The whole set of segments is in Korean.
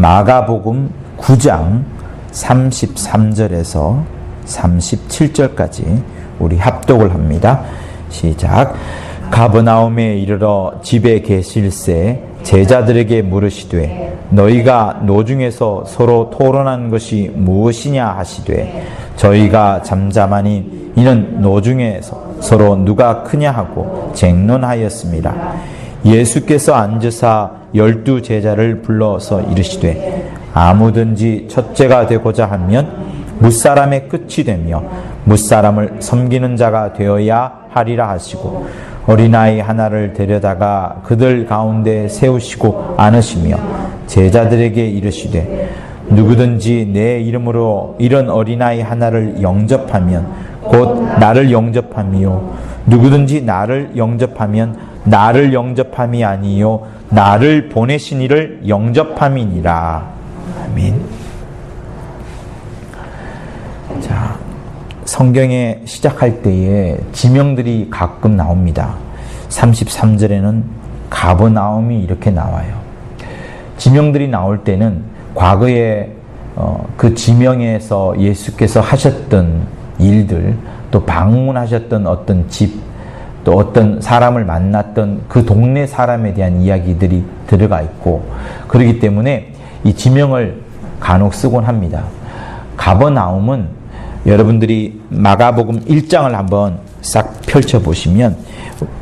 마가복음 9장 33절에서 37절까지 우리 합독을 합니다. 시작. 가버나움에 이르러 집에 계실새 제자들에게 물으시되 너희가 노중에서 서로 토론한 것이 무엇이냐 하시되 저희가 잠잠하니 이는 노중에서 서로 누가 크냐 하고 쟁론하였습니다. 예수께서 앉으사 12 제자를 불러서 이르시되 아무든지 첫째가 되고자 하면 무사람의 끝이 되며 무사람을 섬기는 자가 되어야 하리라 하시고 어린아이 하나를 데려다가 그들 가운데 세우시고 안으시며 제자들에게 이르시되 누구든지 내 이름으로 이런 어린아이 하나를 영접하면 곧 나를 영접함이요 누구든지 나를 영접하면 나를 영접함이 아니요 나를 보내신 이를 영접함이니라. 아멘. 자, 성경에 시작할 때에 지명들이 가끔 나옵니다. 33절에는 가버나움이 이렇게 나와요. 지명들이 나올 때는 과거에 그 지명에서 예수께서 하셨던 일들, 또 방문하셨던 어떤 집, 또 어떤 사람을 만났던 그 동네 사람에 대한 이야기들이 들어가 있고, 그렇기 때문에 이 지명을 간혹 쓰곤 합니다. 가버나움은 여러분들이 마가복음 1장을 한번 싹 펼쳐보시면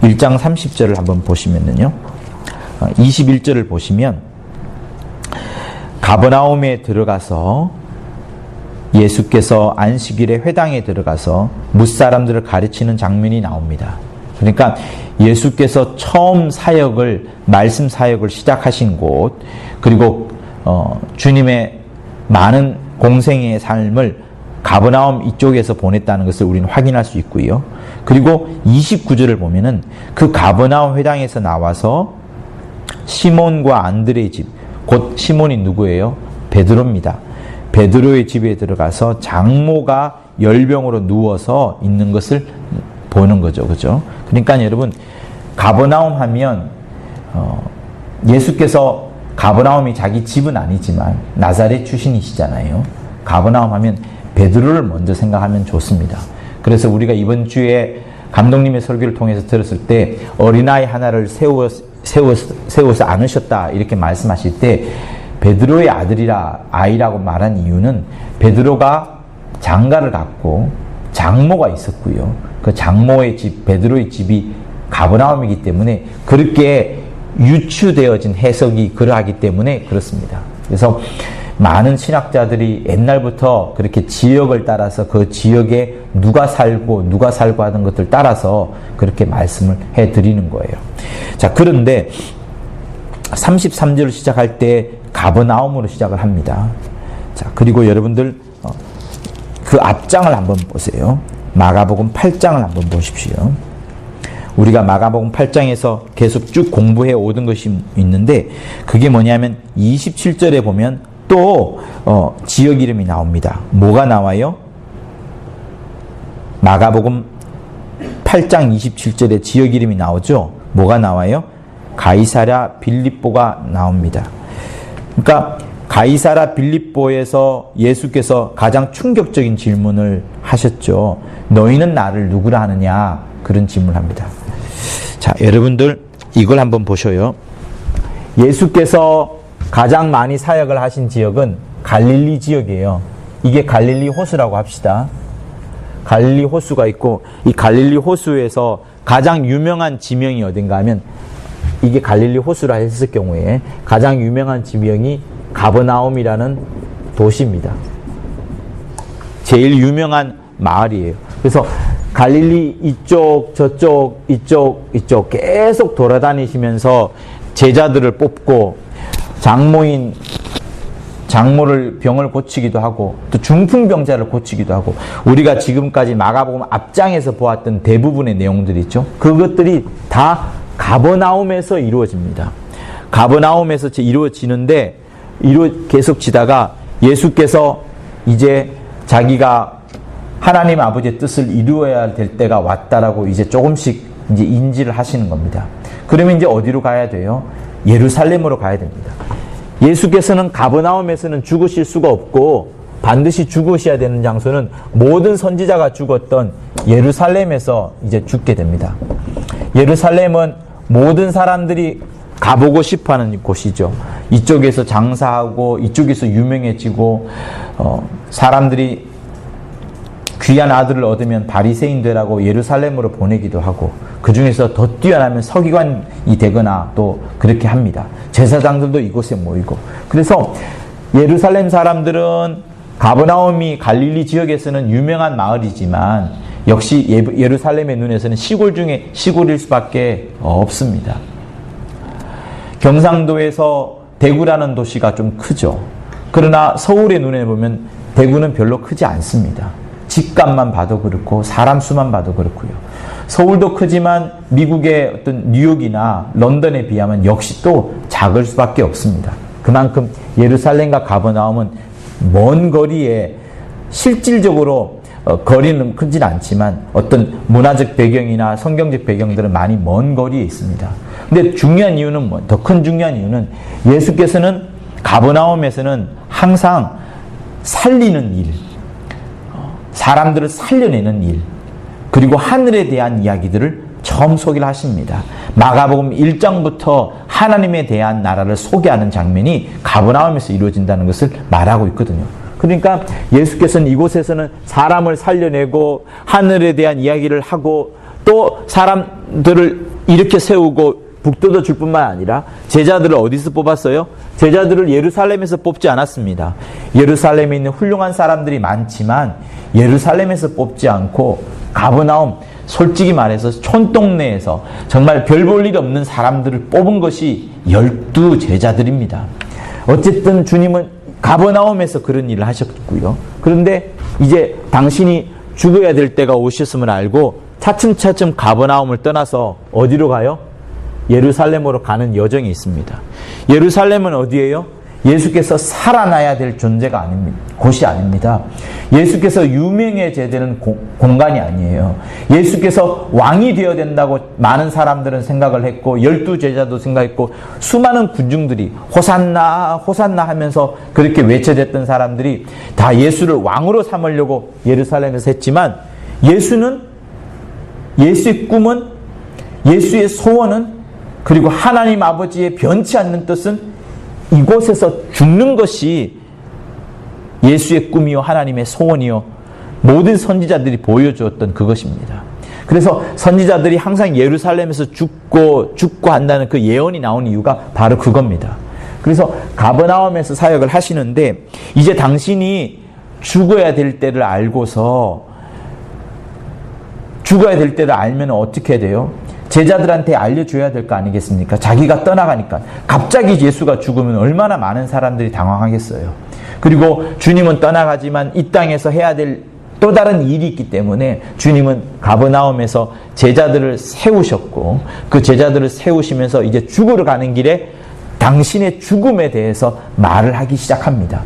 1장 30절을 한번 보시면요 21절을 보시면 가버나움에 들어가서 예수께서 안식일에 회당에 들어가서 뭇사람들을 가르치는 장면이 나옵니다. 그러니까 예수께서 처음 사역을, 말씀 사역을 시작하신 곳, 그리고 주님의 많은 공생의 삶을 가버나움 이쪽에서 보냈다는 것을 우리는 확인할 수 있고요. 그리고 29절을 보면은 그 가버나움 회당에서 나와서 시몬과 안드레의 집, 곧 시몬이 누구예요? 베드로입니다. 베드로의 집에 들어가서 장모가 열병으로 누워서 있는 것을 보는 거죠. 그죠? 그러니까 여러분, 가버나움 하면 예수께서 가버나움이 자기 집은 아니지만 나사렛 출신이시잖아요. 가버나움 하면 베드로를 먼저 생각하면 좋습니다. 그래서 우리가 이번 주에 감독님의 설교를 통해서 들었을 때 어린아이 하나를 세워서 안으셨다 이렇게 말씀하실 때 베드로의 아이라고 말한 이유는 베드로가 장가를 갔고 장모가 있었고요. 그 장모의 집, 베드로의 집이 가버나움이기 때문에 그렇게 유추되어진 해석이 그러하기 때문에 그렇습니다. 그래서 많은 신학자들이 옛날부터 그렇게 지역을 따라서 그 지역에 누가 살고 하던 것들 따라서 그렇게 말씀을 해드리는 거예요. 자, 그런데 33절을 시작할 때 가버나움으로 시작을 합니다. 자, 그리고 여러분들 그 앞장을 한번 보세요. 마가복음 8장을 한번 보십시오. 우리가 마가복음 8장에서 계속 쭉 공부해 오던 것이 있는데 그게 뭐냐면 27절에 보면 또 지역 이름이 나옵니다. 뭐가 나와요? 마가복음 8장 27절에 지역 이름이 나오죠. 뭐가 나와요? 가이사랴 빌립보가 나옵니다. 그러니까 가이사랴 빌립보에서 예수께서 가장 충격적인 질문을 하셨죠. 너희는 나를 누구라 하느냐? 그런 질문을 합니다. 자, 여러분들 이걸 한번 보셔요. 예수께서 가장 많이 사역을 하신 지역은 갈릴리 지역이에요. 이게 갈릴리 호수라고 합시다. 갈릴리 호수가 있고 이 갈릴리 호수에서 가장 유명한 지명이 어딘가 하면 이게 갈릴리 호수라 했을 경우에 가장 유명한 지명이 가버나움이라는 도시입니다. 제일 유명한 마을이에요. 그래서 갈릴리 이쪽 저쪽 이쪽 계속 돌아다니시면서 제자들을 뽑고 장모를 병을 고치기도 하고 또 중풍병자를 고치기도 하고 우리가 지금까지 마가복음 앞장에서 보았던 대부분의 내용들이 있죠. 그것들이 다 가버나움에서 이루어집니다. 가버나움에서 이루어지는데 계속 지다가 예수께서 이제 자기가 하나님 아버지의 뜻을 이루어야 될 때가 왔다라고 이제 조금씩 이제 인지를 하시는 겁니다. 그러면 이제 어디로 가야 돼요? 예루살렘으로 가야 됩니다. 예수께서는 가버나움에서는 죽으실 수가 없고 반드시 죽으셔야 되는 장소는 모든 선지자가 죽었던 예루살렘에서 이제 죽게 됩니다. 예루살렘은 모든 사람들이 가보고 싶어하는 곳이죠. 이쪽에서 장사하고 이쪽에서 유명해지고 사람들이 귀한 아들을 얻으면 바리새인 되라고 예루살렘으로 보내기도 하고 그 중에서 더 뛰어나면 서기관이 되거나 또 그렇게 합니다. 제사장들도 이곳에 모이고 그래서 예루살렘 사람들은 가버나움이 갈릴리 지역에서는 유명한 마을이지만 역시 예루살렘의 눈에서는 시골 중에 시골일 수밖에 없습니다. 경상도에서 대구라는 도시가 좀 크죠. 그러나 서울의 눈에 보면 대구는 별로 크지 않습니다. 집값만 봐도 그렇고 사람 수만 봐도 그렇고요. 서울도 크지만 미국의 어떤 뉴욕이나 런던에 비하면 역시 또 작을 수밖에 없습니다. 그만큼 예루살렘과 가버나움은 먼 거리에 실질적으로 거리는 크진 않지만 어떤 문화적 배경이나 성경적 배경들은 많이 먼 거리에 있습니다. 근데 중요한 이유는 더 큰 중요한 이유는 예수께서는 가버나움에서는 항상 살리는 일, 사람들을 살려내는 일, 그리고 하늘에 대한 이야기들을 처음 소개를 하십니다. 마가복음 1장부터 하나님에 대한 나라를 소개하는 장면이 가버나움에서 이루어진다는 것을 말하고 있거든요. 그러니까 예수께서는 이곳에서는 사람을 살려내고 하늘에 대한 이야기를 하고 또 사람들을 이렇게 세우고 북돋워 줄 뿐만 아니라 제자들을 어디서 뽑았어요? 제자들을 예루살렘에서 뽑지 않았습니다. 예루살렘에 있는 훌륭한 사람들이 많지만 예루살렘에서 뽑지 않고 가버나움, 솔직히 말해서 촌동네에서 정말 별 볼 일 없는 사람들을 뽑은 것이 12 제자들입니다. 어쨌든 주님은 가버나움에서 그런 일을 하셨고요. 그런데 이제 당신이 죽어야 될 때가 오셨음을 알고 차츰차츰 가버나움을 떠나서 어디로 가요? 예루살렘으로 가는 여정이 있습니다. 예루살렘은 어디예요? 예수께서 살아나야 될 존재가 아닙니다. 곳이 아닙니다. 예수께서 유명해져야 되는 공간이 아니에요. 예수께서 왕이 되어야 된다고 많은 사람들은 생각을 했고 12 제자도 생각했고 수많은 군중들이 호산나 호산나 하면서 그렇게 외쳐댔던 사람들이 다 예수를 왕으로 삼으려고 예루살렘에서 했지만 예수의 꿈은 예수의 소원은 그리고 하나님 아버지의 변치 않는 뜻은 이곳에서 죽는 것이 예수의 꿈이요 하나님의 소원이요 모든 선지자들이 보여주었던 그것입니다. 그래서 선지자들이 항상 예루살렘에서 죽고 한다는 그 예언이 나온 이유가 바로 그겁니다. 그래서 가버나움에서 사역을 하시는데 이제 당신이 죽어야 될 때를 알고서 죽어야 될 때를 알면 어떻게 돼요? 제자들한테 알려줘야 될 거 아니겠습니까? 자기가 떠나가니까. 갑자기 예수가 죽으면 얼마나 많은 사람들이 당황하겠어요. 그리고 주님은 떠나가지만 이 땅에서 해야 될 또 다른 일이 있기 때문에 주님은 가버나움에서 제자들을 세우셨고 그 제자들을 세우시면서 이제 죽으러 가는 길에 당신의 죽음에 대해서 말을 하기 시작합니다.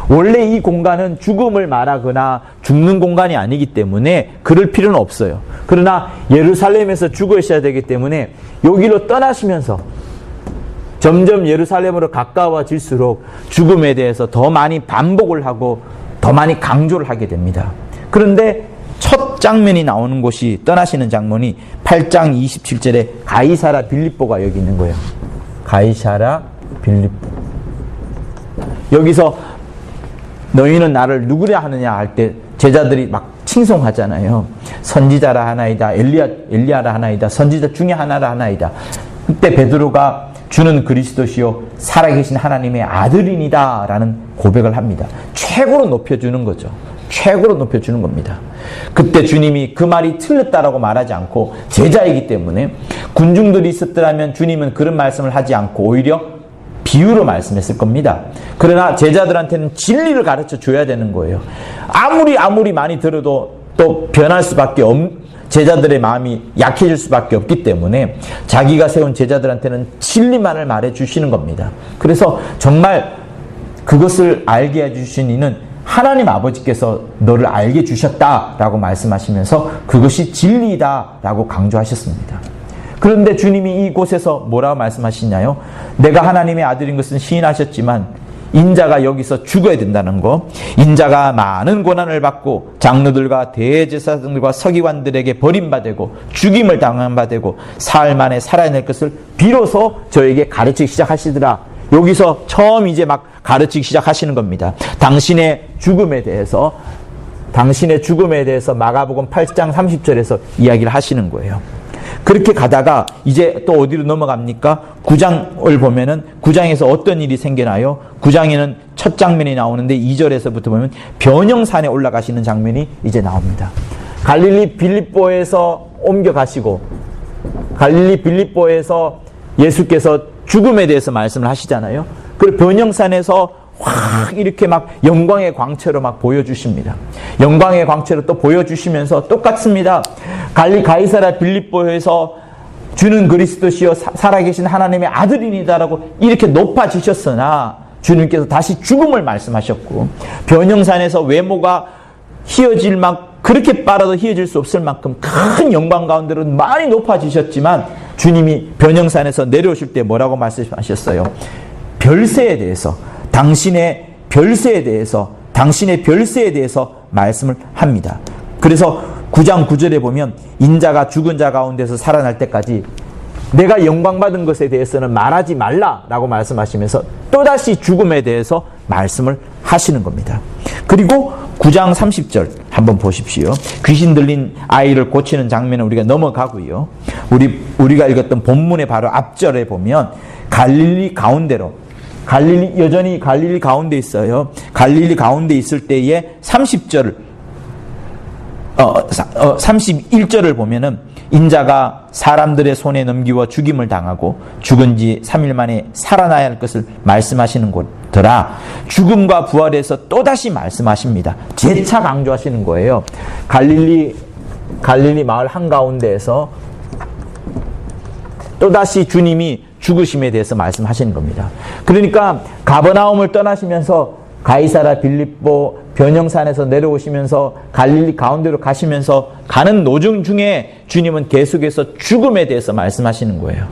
원래 이 공간은 죽음을 말하거나 죽는 공간이 아니기 때문에 그럴 필요는 없어요. 그러나 예루살렘에서 죽으셔야 되기 때문에 여기로 떠나시면서 점점 예루살렘으로 가까워질수록 죽음에 대해서 더 많이 반복을 하고 더 많이 강조를 하게 됩니다. 그런데 첫 장면이 나오는 곳이 떠나시는 장면이 8장 27절에 가이사라 빌립보가 여기 있는 거예요. 가이사라 빌립보. 여기서 너희는 나를 누구라 하느냐 할 때 제자들이 막 칭송하잖아요. 선지자라 하나이다. 엘리야라 하나이다. 선지자 중에 하나라 하나이다. 그때 베드로가 주는 그리스도시요 살아계신 하나님의 아들이니다 라는 고백을 합니다. 최고로 높여주는 거죠. 최고로 높여주는 겁니다. 그때 주님이 그 말이 틀렸다라고 말하지 않고 제자이기 때문에 군중들이 있었더라면 주님은 그런 말씀을 하지 않고 오히려 비유로 말씀했을 겁니다. 그러나 제자들한테는 진리를 가르쳐 줘야 되는 거예요. 아무리 많이 들어도 또 변할 수밖에 제자들의 마음이 약해질 수밖에 없기 때문에 자기가 세운 제자들한테는 진리만을 말해 주시는 겁니다. 그래서 정말 그것을 알게 해주신 이는 하나님 아버지께서 너를 알게 주셨다라고 말씀하시면서 그것이 진리다라고 강조하셨습니다. 그런데 주님이 이곳에서 뭐라고 말씀하시냐요? 내가 하나님의 아들인 것은 시인하셨지만 인자가 여기서 죽어야 된다는 거, 인자가 많은 고난을 받고 장로들과 대제사장들과 서기관들에게 버림받고 죽임을 당함받고 사흘 만에 살아낼 것을 비로소 저에게 가르치기 시작하시더라. 여기서 처음 이제 막 가르치기 시작하시는 겁니다. 당신의 죽음에 대해서 마가복음 8장 30절에서 이야기를 하시는 거예요. 그렇게 가다가 이제 또 어디로 넘어갑니까? 9장을 보면은 9장에서 어떤 일이 생겨나요? 9장에는 첫 장면이 나오는데 2절에서부터 보면 변형산에 올라가시는 장면이 이제 나옵니다. 갈릴리 빌립보에서 옮겨가시고 갈릴리 빌립보에서 예수께서 죽음에 대해서 말씀을 하시잖아요. 그리고 변형산에서 확 이렇게 막 영광의 광채로 막 보여주십니다. 영광의 광채로 또 보여주시면서 똑같습니다. 가이사랴 빌립보에서 주는 그리스도시요 살아계신 하나님의 아들이니다라고 이렇게 높아지셨으나 주님께서 다시 죽음을 말씀하셨고, 변형산에서 외모가 희어질 막 그렇게 빨아도 희어질 수 없을 만큼 큰 영광 가운데로 많이 높아지셨지만 주님이 변형산에서 내려오실 때 뭐라고 말씀하셨어요? 별세에 대해서, 당신의 별세에 대해서 말씀을 합니다. 그래서 9장 9절에 보면 인자가 죽은 자 가운데서 살아날 때까지 내가 영광받은 것에 대해서는 말하지 말라라고 말씀하시면서 또다시 죽음에 대해서 말씀을 하시는 겁니다. 그리고 9장 30절 한번 보십시오. 귀신 들린 아이를 고치는 장면은 우리가 넘어가고요. 우리가 읽었던 본문의 바로 앞절에 보면 갈릴리 가운데로, 여전히 갈릴리 가운데 있어요. 갈릴리 가운데 있을 때에 31절을 보면은 인자가 사람들의 손에 넘기워 죽임을 당하고 죽은 지 3일 만에 살아나야 할 것을 말씀하시는 곳더라. 죽음과 부활에서 또다시 말씀하십니다. 재차 강조하시는 거예요. 갈릴리 마을 한가운데에서 또다시 주님이 죽으심에 대해서 말씀하시는 겁니다. 그러니까 가버나움을 떠나시면서 가이사랴 빌립보 변형산에서 내려오시면서 갈릴리 가운데로 가시면서 가는 노중 중에 주님은 계속해서 죽음에 대해서 말씀하시는 거예요.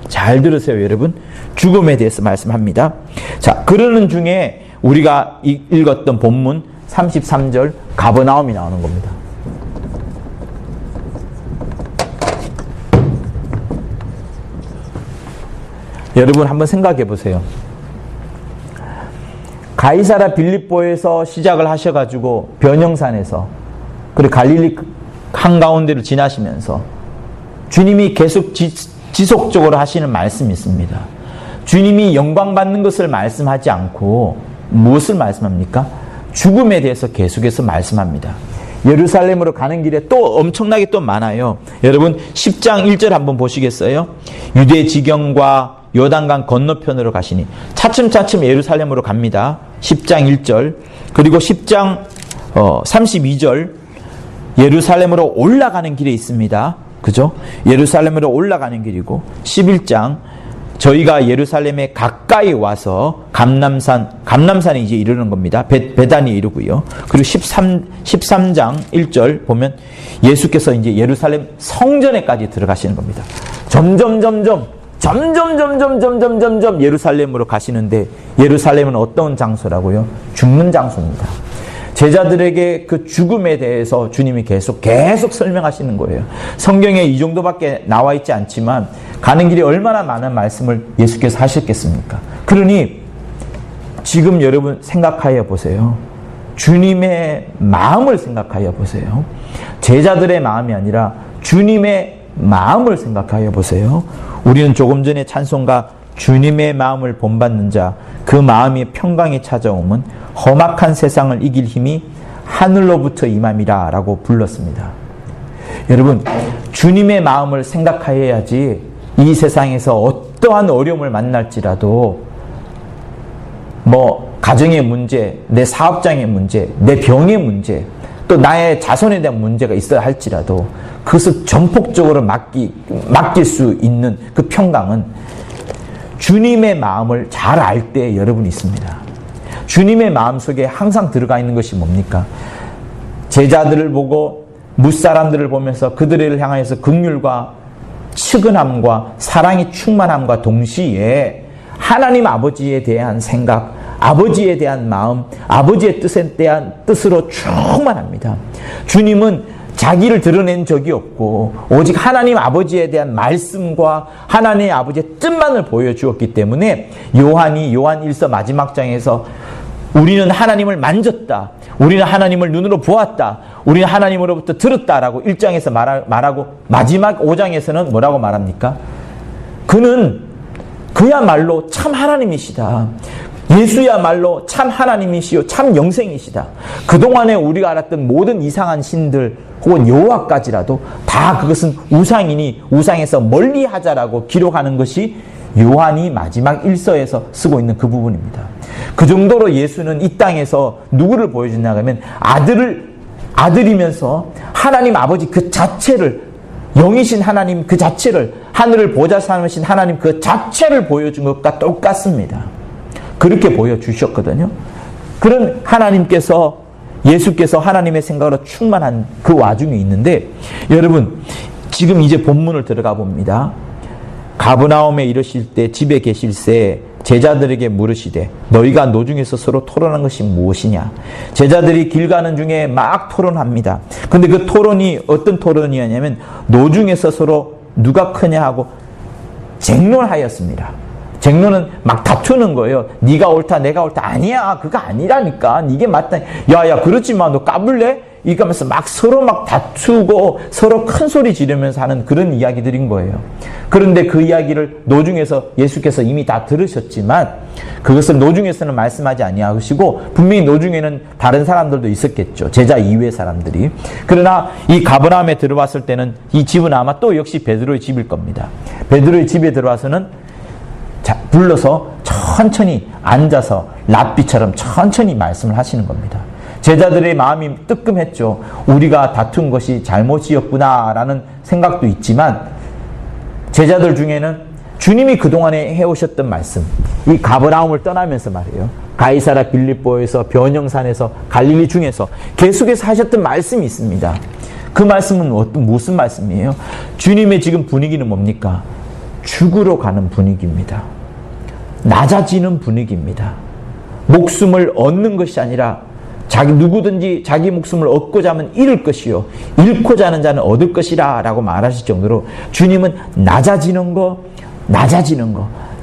잘 들으세요, 여러분. 죽음에 대해서 말씀합니다. 자, 그러는 중에 우리가 읽었던 본문 33절 가버나움이 나오는 겁니다. 여러분 한번 생각해 보세요. 가이사랴 빌립보에서 시작을 하셔가지고 변형산에서 그리고 갈릴리 한가운데를 지나시면서 주님이 계속 지속적으로 하시는 말씀이 있습니다. 주님이 영광 받는 것을 말씀하지 않고 무엇을 말씀합니까? 죽음에 대해서 계속해서 말씀합니다. 예루살렘으로 가는 길에 또 엄청나게 또 많아요. 여러분 10장 1절 한번 보시겠어요? 유대 지경과 요단강 건너편으로 가시니 차츰차츰 예루살렘으로 갑니다. 10장 1절 그리고 10장 32절 예루살렘으로 올라가는 길에 있습니다. 그죠? 예루살렘으로 올라가는 길이고 11장 저희가 예루살렘에 가까이 와서 감람산에 이제 이르는 겁니다. 베단에 이르고요. 그리고 13장 1절 보면 예수께서 이제 예루살렘 성전에까지 들어가시는 겁니다. 점점 예루살렘으로 가시는데 예루살렘은 어떤 장소라고요? 죽는 장소입니다. 제자들에게 그 죽음에 대해서 주님이 계속 설명하시는 거예요. 성경에 이 정도밖에 나와 있지 않지만 가는 길에 얼마나 많은 말씀을 예수께서 하셨겠습니까? 그러니 지금 여러분 생각하여 보세요. 주님의 마음을 생각하여 보세요. 제자들의 마음이 아니라 주님의 마음을 생각하여 보세요. 우리는 조금 전에 찬송가 주님의 마음을 본받는 자 그 마음이 평강에 찾아오면 험악한 세상을 이길 힘이 하늘로부터 임함이라 라고 불렀습니다. 여러분 주님의 마음을 생각하여야지 이 세상에서 어떠한 어려움을 만날지라도 뭐 가정의 문제, 내 사업장의 문제, 내 병의 문제 또 나의 자손에 대한 문제가 있어야 할지라도 그것을 전폭적으로 맡길 수 있는 그 평강은 주님의 마음을 잘 알 때 여러분이 있습니다. 주님의 마음속에 항상 들어가 있는 것이 뭡니까? 제자들을 보고 무사람들을 보면서 그들을 향하여서 긍휼과 측은함과 사랑이 충만함과 동시에 하나님 아버지에 대한 생각, 아버지에 대한 마음, 아버지의 뜻에 대한 뜻으로 충만합니다. 주님은 자기를 드러낸 적이 없고 오직 하나님 아버지에 대한 말씀과 하나님 아버지의 뜻만을 보여주었기 때문에 요한이 요한 1서 마지막 장에서 우리는 하나님을 만졌다, 우리는 하나님을 눈으로 보았다, 우리는 하나님으로부터 들었다라고 1장에서 말하고 마지막 5장에서는 뭐라고 말합니까? 그는 그야말로 참 하나님이시다. 예수야말로 참 하나님이시요 참 영생이시다. 그동안에 우리가 알았던 모든 이상한 신들 혹은 여호와까지라도 다 그것은 우상이니 우상에서 멀리하자라고 기록하는 것이 요한이 마지막 1서에서 쓰고 있는 그 부분입니다. 그 정도로 예수는 이 땅에서 누구를 보여주냐 하면 아들이면서 하나님 아버지 그 자체를, 영이신 하나님 그 자체를, 하늘을 보좌 삼으신 하나님 그 자체를 보여준 것과 똑같습니다. 그렇게 보여주셨거든요. 그런 하나님께서, 예수께서 하나님의 생각으로 충만한 그 와중에 있는데, 여러분 지금 이제 본문을 들어가 봅니다. 가버나움에 이르실 때 집에 계실새 제자들에게 물으시되 너희가 노중에서 서로 토론한 것이 무엇이냐. 제자들이 길 가는 중에 막 토론합니다. 근데 그 토론이 어떤 토론이었냐면 노중에서 서로 누가 크냐 하고 쟁론하였습니다. 쟁론은 막 다투는 거예요. 네가 옳다 내가 옳다. 아니야 그거 아니라니까. 이게 맞다. 야야 그렇지만 너 까불래? 이렇게 하면서 막 서로 막 다투고 서로 큰 소리 지르면서 하는 그런 이야기들인 거예요. 그런데 그 이야기를 노중에서 예수께서 이미 다 들으셨지만 그것을 노중에서는 말씀하지 아니하시고 분명히 노중에는 다른 사람들도 있었겠죠. 제자 이외의 사람들이. 그러나 이 가버나움에 들어왔을 때는 이 집은 아마 또 역시 베드로의 집일 겁니다. 베드로의 집에 들어와서는 불러서 천천히 앉아서 랍비처럼 천천히 말씀을 하시는 겁니다. 제자들의 마음이 뜨끔했죠. 우리가 다툰 것이 잘못이었구나 라는 생각도 있지만 제자들 중에는 주님이 그동안에 해오셨던 말씀, 이 가버나움을 떠나면서 말이에요. 가이사라 빌립보에서 변형산에서 갈릴리 중에서 계속해서 하셨던 말씀이 있습니다. 그 말씀은 무슨 말씀이에요? 주님의 지금 분위기는 뭡니까? 죽으러 가는 분위기입니다. 낮아지는 분위기입니다. 목숨을 얻는 것이 아니라 누구든지 자기 목숨을 얻고자 하면 잃을 것이요 잃고자 하는 자는 얻을 것이라 라고 말하실 정도로 주님은 낮아지는 거,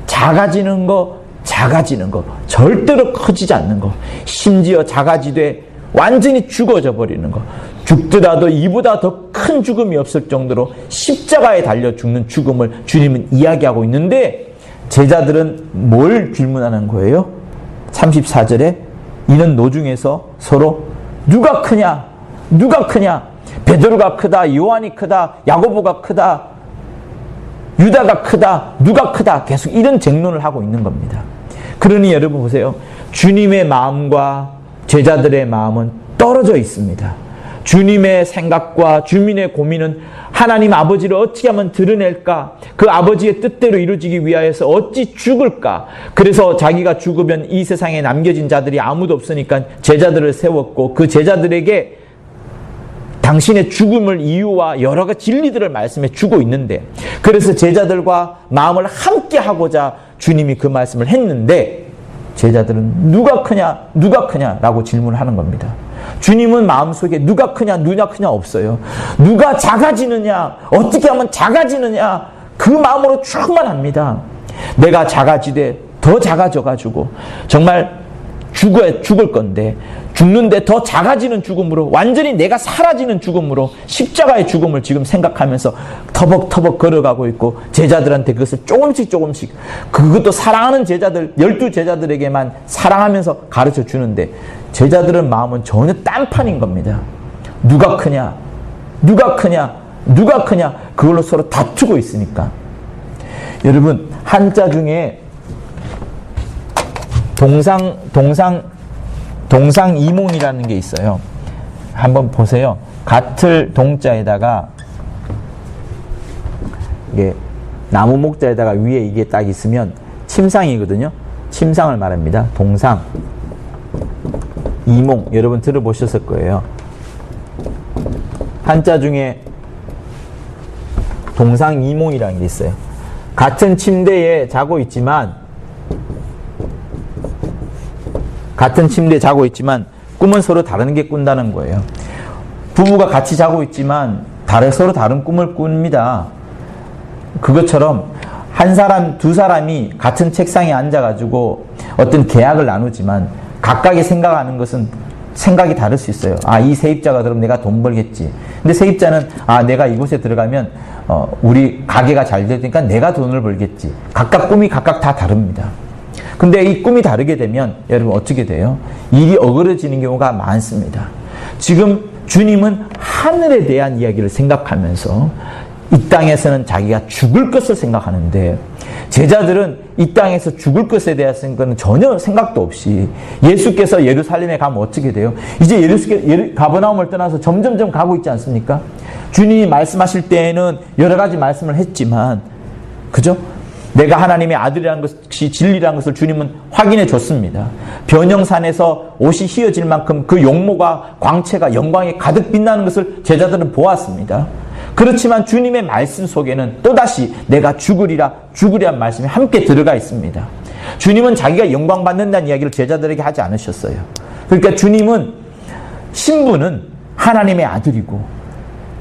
작아지는 거, 절대로 커지지 않는 거, 심지어 작아지되 완전히 죽어져 버리는 거, 죽더라도 이보다 더 큰 죽음이 없을 정도로 십자가에 달려 죽는 죽음을 주님은 이야기하고 있는데 제자들은 뭘 질문하는 거예요? 34절에 이는 노중에서 서로 누가 크냐? 베드로가 크다, 요한이 크다, 야고보가 크다, 유다가 크다, 누가 크다, 계속 이런 쟁론을 하고 있는 겁니다. 그러니 여러분 보세요. 주님의 마음과 제자들의 마음은 떨어져 있습니다. 주님의 생각과 주민의 고민은 하나님 아버지를 어떻게 하면 드러낼까? 그 아버지의 뜻대로 이루어지기 위하여서 어찌 죽을까? 그래서 자기가 죽으면 이 세상에 남겨진 자들이 아무도 없으니까 제자들을 세웠고 그 제자들에게 당신의 죽음을 이유와 여러 가지 진리들을 말씀해 주고 있는데 그래서 제자들과 마음을 함께 하고자 주님이 그 말씀을 했는데 제자들은 누가 크냐 라고 질문을 하는 겁니다. 주님은 마음속에 누가 크냐 없어요. 누가 작아지느냐, 어떻게 하면 작아지느냐, 그 마음으로 충만합니다. 내가 작아지되 더 작아져가지고 정말 죽을 건데 죽는데 더 작아지는 죽음으로 완전히 내가 사라지는 죽음으로 십자가의 죽음을 지금 생각하면서 터벅터벅 걸어가고 있고 제자들한테 그것을 조금씩 그것도 사랑하는 제자들 12제자들에게만 사랑하면서 가르쳐 주는데 제자들은 마음은 전혀 딴판인 겁니다. 누가 크냐 그걸로 서로 다투고 있으니까. 여러분 한자 중에 동상이몽이라는 게 있어요. 한번 보세요. 같을 동자에다가 이게 나무 목자에다가 위에 이게 딱 있으면 침상이거든요. 침상을 말합니다. 동상, 이몽 여러분 들어보셨을 거예요. 한자 중에 동상이몽이라는 게 있어요. 같은 침대에 자고 있지만 꿈은 서로 다른 게 꾼다는 거예요. 부부가 같이 자고 있지만 서로 다른 꿈을 꿉니다. 그것처럼 한 사람, 두 사람이 같은 책상에 앉아가지고 어떤 계약을 나누지만 각각이 생각하는 것은 생각이 다를 수 있어요. 이 세입자가 그럼 내가 돈 벌겠지. 근데 세입자는 내가 이곳에 들어가면 우리 가게가 잘 되니까 내가 돈을 벌겠지. 각각 꿈이 각각 다 다릅니다. 근데 이 꿈이 다르게 되면 여러분 어떻게 돼요? 일이 어그러지는 경우가 많습니다. 지금 주님은 하늘에 대한 이야기를 생각하면서 이 땅에서는 자기가 죽을 것을 생각하는데 제자들은 이 땅에서 죽을 것에 대해서는 전혀 생각도 없이 예수께서 예루살렘에 가면 어떻게 돼요? 이제 가버나움을 떠나서 점점점 가고 있지 않습니까? 주님이 말씀하실 때에는 여러 가지 말씀을 했지만 그죠? 내가 하나님의 아들이라는 것이 진리라는 것을 주님은 확인해 줬습니다. 변형산에서 옷이 휘어질 만큼 그 용모가 광채가 영광이 가득 빛나는 것을 제자들은 보았습니다. 그렇지만 주님의 말씀 속에는 또다시 내가 죽으리란 말씀이 함께 들어가 있습니다. 주님은 자기가 영광 받는다는 이야기를 제자들에게 하지 않으셨어요. 그러니까 주님은 신분은 하나님의 아들이고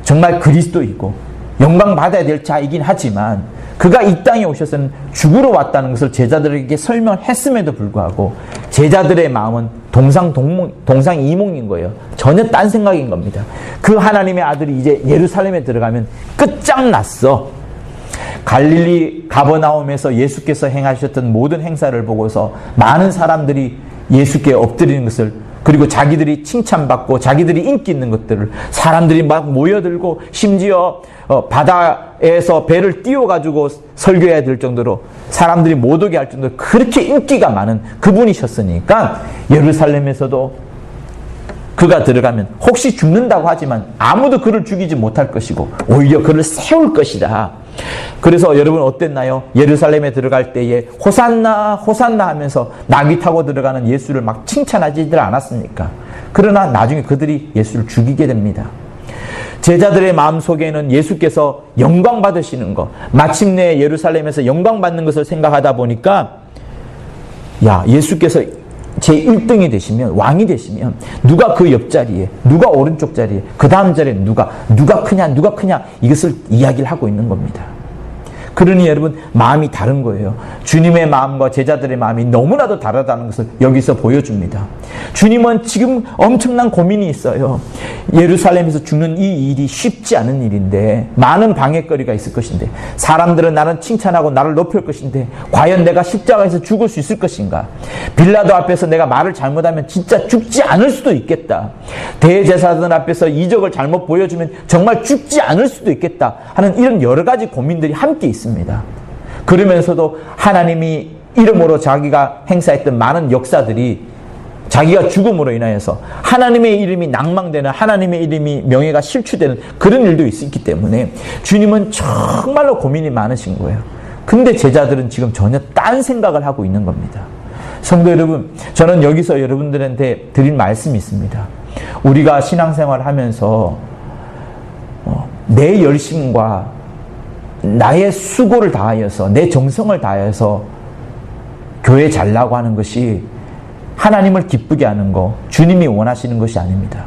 정말 그리스도이고 영광 받아야 될 자이긴 하지만 그가 이 땅에 오셔서는 죽으러 왔다는 것을 제자들에게 설명했음에도 불구하고 제자들의 마음은 동상이몽인 거예요. 전혀 딴 생각인 겁니다. 그 하나님의 아들이 이제 예루살렘에 들어가면 끝장났어. 갈릴리 가버나움에서 예수께서 행하셨던 모든 행사를 보고서 많은 사람들이 예수께 엎드리는 것을 그리고 자기들이 칭찬받고 자기들이 인기 있는 것들을 사람들이 막 모여들고 심지어 바다에서 배를 띄워가지고 설교해야 될 정도로 사람들이 못 오게 할 정도로 그렇게 인기가 많은 그분이셨으니까 예루살렘에서도 그가 들어가면 혹시 죽는다고 하지만 아무도 그를 죽이지 못할 것이고 오히려 그를 세울 것이다. 그래서 여러분 어땠나요? 예루살렘에 들어갈 때에 호산나 호산나 하면서 나귀 타고 들어가는 예수를 막 칭찬하지들 않았습니까? 그러나 나중에 그들이 예수를 죽이게 됩니다. 제자들의 마음속에는 예수께서 영광 받으시는 것, 마침내 예루살렘에서 영광 받는 것을 생각하다 보니까 예수께서 제1등이 되시면 왕이 되시면 누가 그 옆자리에 누가 오른쪽 자리에 그 다음 자리에 누가 크냐 이것을 이야기를 하고 있는 겁니다. 그러니 여러분 마음이 다른 거예요. 주님의 마음과 제자들의 마음이 너무나도 다르다는 것을 여기서 보여줍니다. 주님은 지금 엄청난 고민이 있어요. 예루살렘에서 죽는 이 일이 쉽지 않은 일인데 많은 방해거리가 있을 것인데 사람들은 나를 칭찬하고 나를 높일 것인데 과연 내가 십자가에서 죽을 수 있을 것인가? 빌라도 앞에서 내가 말을 잘못하면 진짜 죽지 않을 수도 있겠다. 대제사장 앞에서 이적을 잘못 보여주면 정말 죽지 않을 수도 있겠다 하는 이런 여러 가지 고민들이 함께 있습니다. 그러면서도 하나님이 이름으로 자기가 행사했던 많은 역사들이 자기가 죽음으로 인하여서 하나님의 이름이 낭망되는 하나님의 이름이 명예가 실추되는 그런 일도 있었기 때문에 주님은 정말로 고민이 많으신 거예요. 근데 제자들은 지금 전혀 딴 생각을 하고 있는 겁니다. 성도 여러분, 저는 여기서 여러분들한테 드릴 말씀이 있습니다. 우리가 신앙생활을 하면서 내 열심과 나의 수고를 다하여서 내 정성을 다해서 교회 잘나고 하는 것이 하나님을 기쁘게 하는 거, 주님이 원하시는 것이 아닙니다.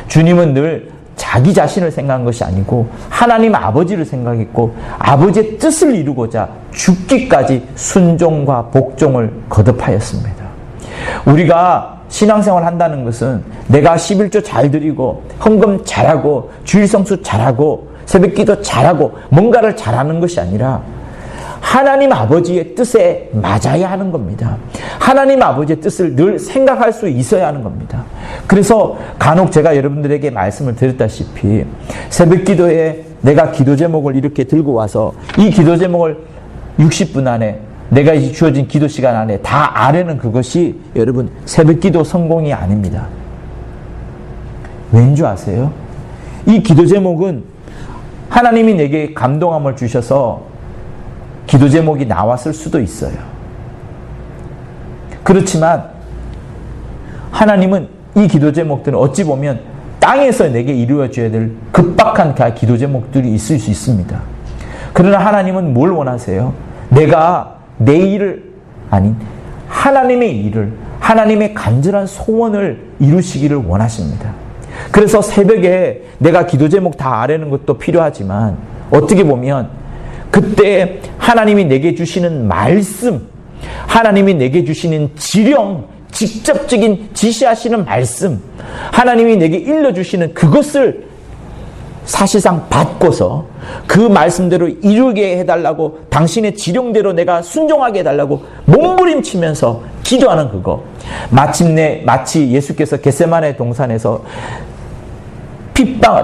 주님은 늘 자기 자신을 생각한 것이 아니고 하나님 아버지를 생각했고 아버지의 뜻을 이루고자 죽기까지 순종과 복종을 거듭하였습니다. 우리가 신앙생활 한다는 것은 내가 11조 잘 드리고 헌금 잘하고 주일 성수 잘하고 새벽기도 잘하고 뭔가를 잘하는 것이 아니라 하나님 아버지의 뜻에 맞아야 하는 겁니다. 하나님 아버지의 뜻을 늘 생각할 수 있어야 하는 겁니다. 그래서 간혹 제가 여러분들에게 말씀을 드렸다시피 새벽기도에 내가 기도 제목을 이렇게 들고 와서 이 기도 제목을 60분 안에 내가 주어진 기도 시간 안에 다 아려는 그것이 여러분 새벽기도 성공이 아닙니다. 왠 줄 아세요? 이 기도 제목은 하나님이 내게 감동함을 주셔서 기도 제목이 나왔을 수도 있어요. 그렇지만 하나님은 이 기도 제목들은 어찌 보면 땅에서 내게 이루어져야 될 급박한 기도 제목들이 있을 수 있습니다. 그러나 하나님은 뭘 원하세요? 내가 내 일을 아닌 하나님의 일을, 하나님의 간절한 소원을 이루시기를 원하십니다. 그래서 새벽에 내가 기도 제목 다 아뢰는 것도 필요하지만 어떻게 보면 그때 하나님이 내게 주시는 말씀, 하나님이 내게 주시는 지령, 직접적인 지시하시는 말씀, 하나님이 내게 일러주시는 그것을 사실상 받고서 그 말씀대로 이루게 해달라고, 당신의 지령대로 내가 순종하게 해달라고 몸부림치면서 기도하는 그거. 마침내 마치 예수께서 겟세마네 동산에서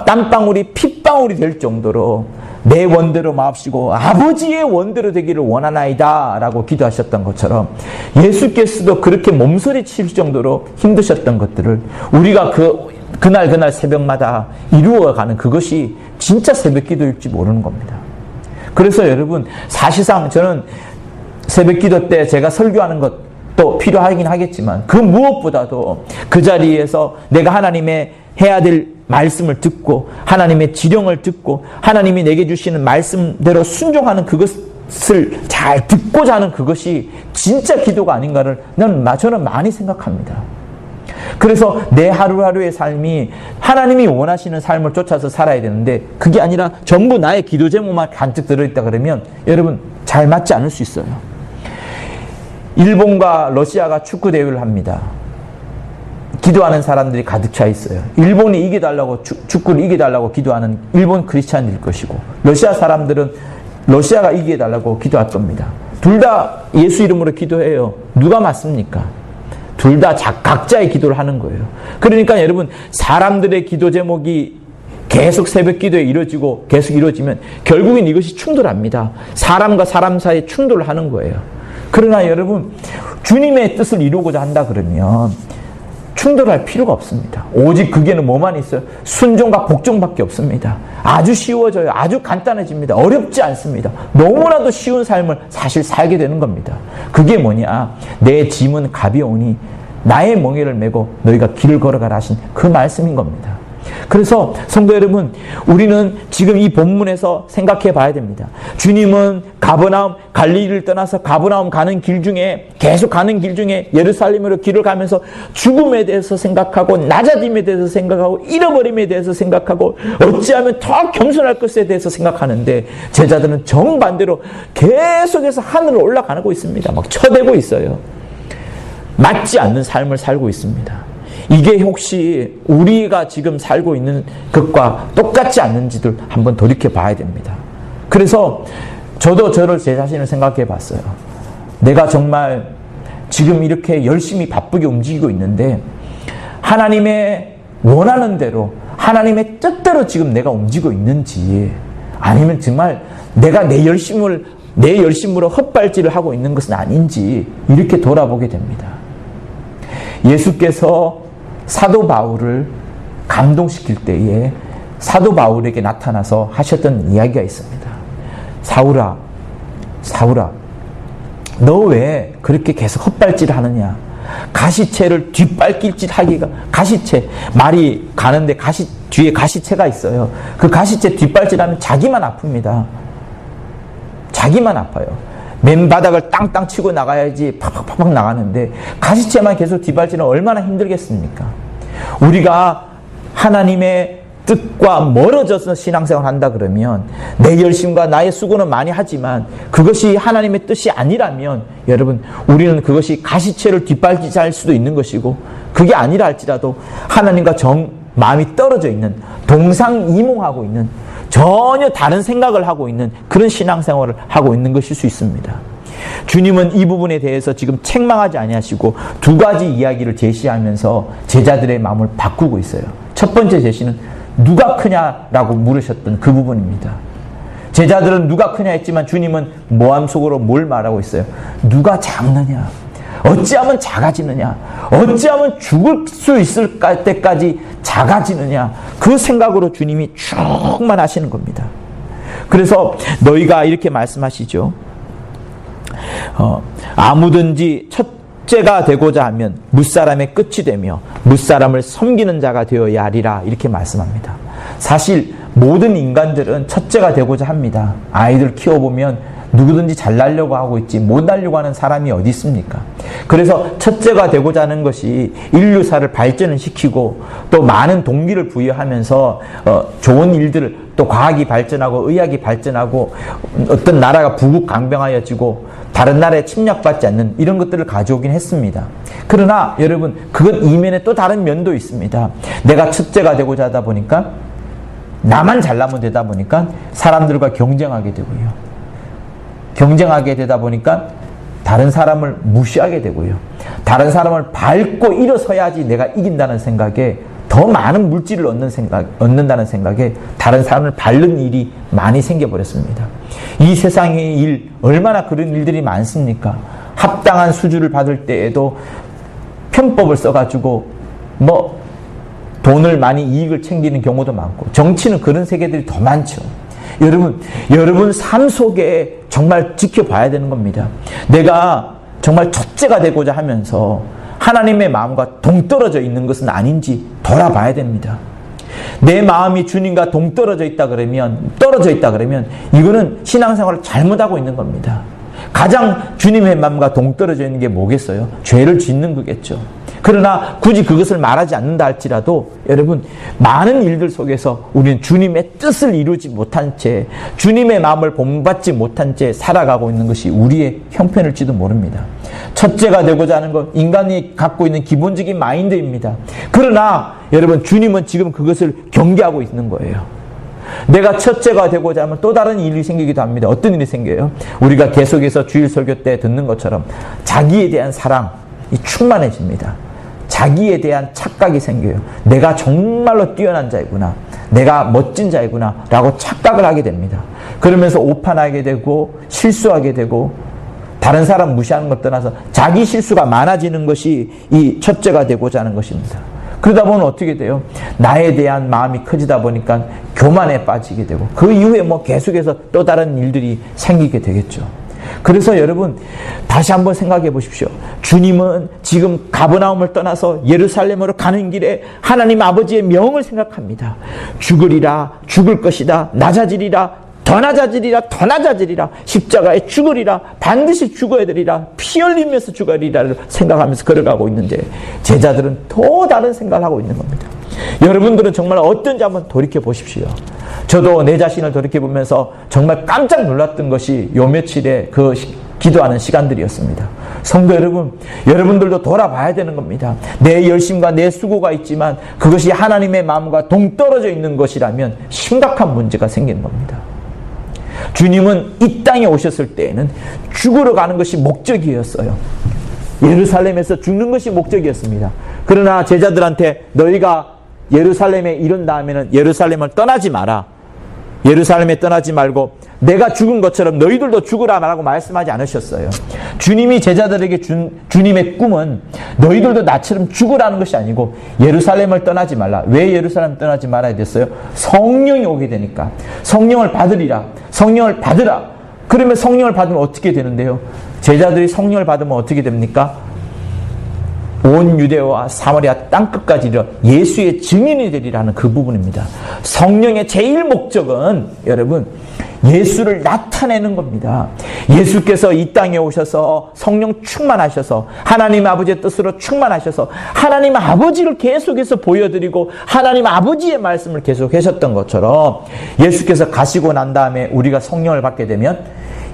땀방울이 핏방울이 될 정도로 내 원대로 마옵시고 아버지의 원대로 되기를 원하나이다 라고 기도하셨던 것처럼, 예수께서도 그렇게 몸서리칠 정도로 힘드셨던 것들을 우리가 그날 새벽마다 이루어가는 그것이 진짜 새벽 기도일지 모르는 겁니다. 그래서 여러분, 사실상 저는 새벽 기도 때 제가 설교하는 것도 필요하긴 하겠지만 그 무엇보다도 그 자리에서 내가 하나님의 해야 될 말씀을 듣고 하나님의 지령을 듣고 하나님이 내게 주시는 말씀대로 순종하는 그것을 잘 듣고자 하는 그것이 진짜 기도가 아닌가를 저는 많이 생각합니다. 그래서 내 하루하루의 삶이 하나님이 원하시는 삶을 쫓아서 살아야 되는데, 그게 아니라 전부 나의 기도 제목만 간뜩 들어있다 그러면 여러분 잘 맞지 않을 수 있어요. 일본과 러시아가 축구 대회를 합니다. 기도하는 사람들이 가득 차 있어요. 일본이 이겨달라고, 축구를 이겨달라고 기도하는 일본 크리스찬일 것이고, 러시아 사람들은 러시아가 이겨달라고 기도할 겁니다. 둘 다 예수 이름으로 기도해요. 누가 맞습니까? 둘 다 각자의 기도를 하는 거예요. 그러니까 여러분, 사람들의 기도 제목이 계속 새벽 기도에 이루어지고 계속 이루어지면 결국엔 이것이 충돌합니다. 사람과 사람 사이에 충돌을 하는 거예요. 그러나 여러분, 주님의 뜻을 이루고자 한다 그러면 충돌할 필요가 없습니다. 오직 그게는 뭐만 있어요? 순종과 복종밖에 없습니다. 아주 쉬워져요. 아주 간단해집니다. 어렵지 않습니다. 너무나도 쉬운 삶을 사실 살게 되는 겁니다. 그게 뭐냐? 내 짐은 가벼우니 나의 멍에를 메고 너희가 길을 걸어가라 하신 그 말씀인 겁니다. 그래서 성도 여러분, 우리는 지금 이 본문에서 생각해 봐야 됩니다. 주님은 가버나움, 갈릴리를 떠나서 가버나움 가는 길 중에, 계속 가는 길 중에 예루살렘으로 길을 가면서 죽음에 대해서 생각하고, 낮아짐에 대해서 생각하고, 잃어버림에 대해서 생각하고, 어찌하면 더 겸손할 것에 대해서 생각하는데, 제자들은 정반대로 계속해서 하늘로 올라가고 있습니다. 막 쳐대고 있어요. 맞지 않는 삶을 살고 있습니다. 이게 혹시 우리가 지금 살고 있는 것과 똑같지 않는지를 한번 돌이켜 봐야 됩니다. 그래서 저도 제 자신을 생각해 봤어요. 내가 정말 지금 이렇게 열심히 바쁘게 움직이고 있는데 하나님의 원하는 대로, 하나님의 뜻대로 지금 내가 움직이고 있는지, 아니면 정말 내가 내 열심으로 헛발질을 하고 있는 것은 아닌지 이렇게 돌아보게 됩니다. 예수께서 사도 바울을 감동시킬 때에 사도 바울에게 나타나서 하셨던 이야기가 있습니다. 사울아, 사울아, 너 왜 그렇게 계속 헛발질 하느냐? 가시채를 뒷발길질 하기가, 가시채, 말이 가는데 뒤에 가시채가 있어요. 그 가시채 뒷발질하면 자기만 아픕니다. 자기만 아파요. 맨바닥을 땅땅 치고 나가야지 팍팍팍 나가는데 가시채만 계속 뒷발질은 얼마나 힘들겠습니까? 우리가 하나님의 뜻과 멀어져서 신앙생활을 한다 그러면 내 열심과 나의 수고는 많이 하지만 그것이 하나님의 뜻이 아니라면 여러분, 우리는 그것이 가시채를 뒷발질할 수도 있는 것이고, 그게 아니라 할지라도 하나님과 마음이 떨어져 있는, 동상이몽하고 있는, 전혀 다른 생각을 하고 있는 그런 신앙생활을 하고 있는 것일 수 있습니다. 주님은 이 부분에 대해서 지금 책망하지 아니하시고 두 가지 이야기를 제시하면서 제자들의 마음을 바꾸고 있어요. 첫 번째 제시는 누가 크냐라고 물으셨던 그 부분입니다. 제자들은 누가 크냐 했지만 주님은 모함속으로 뭘 말하고 있어요? 누가 작느냐? 어찌하면 작아지느냐? 어찌하면 죽을 수 있을 때까지 작아지느냐? 그 생각으로 주님이 충만하시는 겁니다. 그래서 너희가 이렇게 말씀하시죠. 아무든지 첫째가 되고자 하면 무사람의 끝이 되며 무사람을 섬기는 자가 되어야 하리라, 이렇게 말씀합니다. 사실 모든 인간들은 첫째가 되고자 합니다. 아이들 키워보면 누구든지 잘나려고 하고 있지 못나려고 하는 사람이 어디 있습니까? 그래서 첫째가 되고자 하는 것이 인류사를 발전을 시키고 또 많은 동기를 부여하면서 좋은 일들을 또 과학이 발전하고 의학이 발전하고 어떤 나라가 부국강병하여지고 다른 나라에 침략받지 않는 이런 것들을 가져오긴 했습니다. 그러나 여러분 그건 이면에 또 다른 면도 있습니다. 내가 첫째가 되고자 하다 보니까 나만 잘나면 되다 보니까 사람들과 경쟁하게 되고요. 경쟁하게 되다 보니까 다른 사람을 무시하게 되고요. 다른 사람을 밟고 일어서야지 내가 이긴다는 생각에 더 많은 물질을 얻는다는 생각에 다른 사람을 밟는 일이 많이 생겨버렸습니다. 이 세상의 일, 얼마나 그런 일들이 많습니까? 합당한 수주를 받을 때에도 편법을 써가지고 돈을 많이 이익을 챙기는 경우도 많고 정치는 그런 세계들이 더 많죠. 여러분 삶 속에 정말 지켜봐야 되는 겁니다. 내가 정말 첫째가 되고자 하면서 하나님의 마음과 동떨어져 있는 것은 아닌지 돌아봐야 됩니다. 내 마음이 주님과 동떨어져 있다 그러면 이거는 신앙생활을 잘못하고 있는 겁니다. 가장 주님의 마음과 동떨어져 있는 게 뭐겠어요? 죄를 짓는 거겠죠. 그러나 굳이 그것을 말하지 않는다 할지라도 여러분 많은 일들 속에서 우리는 주님의 뜻을 이루지 못한 채 주님의 마음을 본받지 못한 채 살아가고 있는 것이 우리의 형편일지도 모릅니다. 첫째가 되고자 하는 것 인간이 갖고 있는 기본적인 마인드입니다. 그러나 여러분 주님은 지금 그것을 경계하고 있는 거예요. 내가 첫째가 되고자 하면 또 다른 일이 생기기도 합니다. 어떤 일이 생겨요? 우리가 계속해서 주일 설교 때 듣는 것처럼 자기에 대한 사랑이 충만해집니다. 자기에 대한 착각이 생겨요. 내가 정말로 뛰어난 자이구나. 내가 멋진 자이구나. 라고 착각을 하게 됩니다. 그러면서 오판하게 되고 실수하게 되고 다른 사람 무시하는 것 떠나서 자기 실수가 많아지는 것이 이 첫째가 되고자 하는 것입니다. 그러다 보면 어떻게 돼요? 나에 대한 마음이 커지다 보니까 교만에 빠지게 되고 그 이후에 계속해서 또 다른 일들이 생기게 되겠죠. 그래서 여러분 다시 한번 생각해 보십시오. 주님은 지금 가버나움을 떠나서 예루살렘으로 가는 길에 하나님 아버지의 명을 생각합니다. 죽으리라, 죽을 것이다, 낮아지리라, 더 낮아지리라, 더 낮아지리라, 십자가에 죽으리라, 반드시 죽어야 되리라, 피 흘리면서 죽으리라를 생각하면서 걸어가고 있는데 제자들은 또 다른 생각을 하고 있는 겁니다. 여러분들은 정말 어떤지 한번 돌이켜 보십시오. 저도 내 자신을 돌이켜 보면서 정말 깜짝 놀랐던 것이 요 며칠에 그 기도하는 시간들이었습니다. 성도 여러분, 여러분들도 돌아봐야 되는 겁니다. 내 열심과 내 수고가 있지만 그것이 하나님의 마음과 동떨어져 있는 것이라면 심각한 문제가 생기는 겁니다. 주님은 이 땅에 오셨을 때에는 죽으러 가는 것이 목적이었어요. 예루살렘에서 죽는 것이 목적이었습니다. 그러나 제자들한테 너희가 예루살렘에 이른 다음에는 예루살렘을 떠나지 마라. 예루살렘에 떠나지 말고 내가 죽은 것처럼 너희들도 죽으라 라고 말씀하지 않으셨어요. 주님이 제자들에게 준 주님의 꿈은 너희들도 나처럼 죽으라는 것이 아니고 예루살렘을 떠나지 말라. 왜 예루살렘 떠나지 말아야 됐어요? 성령이 오게 되니까. 성령을 받으리라. 성령을 받으라. 그러면 성령을 받으면 어떻게 되는데요? 제자들이 성령을 받으면 어떻게 됩니까? 온 유대와 사마리아 땅끝까지 이르러 예수의 증인이 되리라는 그 부분입니다. 성령의 제일 목적은 여러분 예수를 나타내는 겁니다. 예수께서 이 땅에 오셔서 성령 충만하셔서 하나님 아버지의 뜻으로 충만하셔서 하나님 아버지를 계속해서 보여드리고 하나님 아버지의 말씀을 계속 하셨던 것처럼 예수께서 가시고 난 다음에 우리가 성령을 받게 되면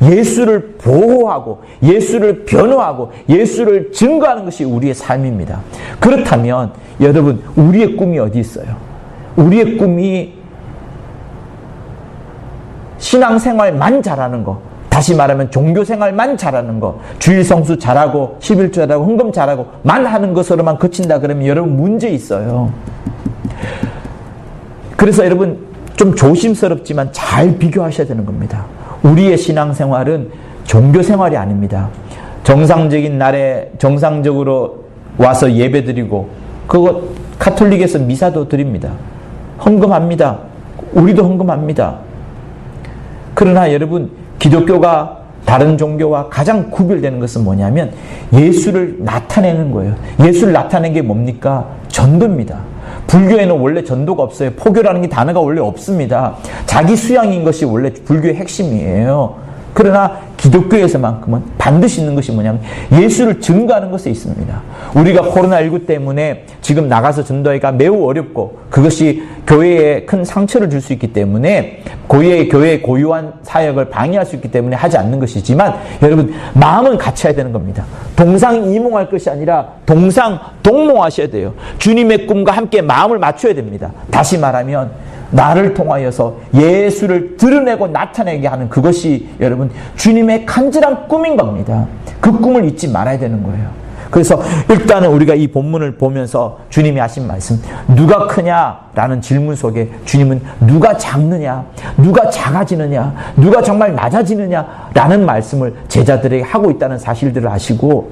예수를 보호하고 예수를 변호하고 예수를 증거하는 것이 우리의 삶입니다. 그렇다면 여러분 우리의 꿈이 어디 있어요? 우리의 꿈이 신앙생활만 잘하는 거, 다시 말하면 종교생활만 잘하는 거, 주일 성수 잘하고 11조 잘하고 헌금 잘하고 만 하는 것으로만 그친다 그러면 여러분 문제 있어요. 그래서 여러분 좀 조심스럽지만 잘 비교하셔야 되는 겁니다. 우리의 신앙생활은 종교생활이 아닙니다. 정상적인 날에 정상적으로 와서 예배드리고 그거 카톨릭에서 미사도 드립니다. 헌금합니다. 우리도 헌금합니다. 그러나 여러분 기독교가 다른 종교와 가장 구별되는 것은 뭐냐면 예수를 나타내는 거예요. 예수를 나타내는 게 뭡니까? 전도입니다. 불교에는 원래 전도가 없어요. 포교라는 게 단어가 원래 없습니다. 자기 수양인 것이 원래 불교의 핵심이에요. 그러나 기독교에서만큼은 반드시 있는 것이 뭐냐면 예수를 증거하는 것에 있습니다. 우리가 코로나19 때문에 지금 나가서 전도하기가 매우 어렵고 그것이 교회에 큰 상처를 줄 수 있기 때문에 교회의 고유한 사역을 방해할 수 있기 때문에 하지 않는 것이지만 여러분 마음은 같이 해야 되는 겁니다. 동상이몽할 것이 아니라 동상동몽하셔야 돼요. 주님의 꿈과 함께 마음을 맞춰야 됩니다. 다시 말하면 나를 통하여서 예수를 드러내고 나타내게 하는 그것이 여러분 주님의 간절한 꿈인 겁니다. 그 꿈을 잊지 말아야 되는 거예요. 그래서 일단은 우리가 이 본문을 보면서 주님이 하신 말씀, 누가 크냐라는 질문 속에 주님은 누가 작느냐, 누가 작아지느냐, 누가 정말 낮아지느냐라는 말씀을 제자들에게 하고 있다는 사실들을 아시고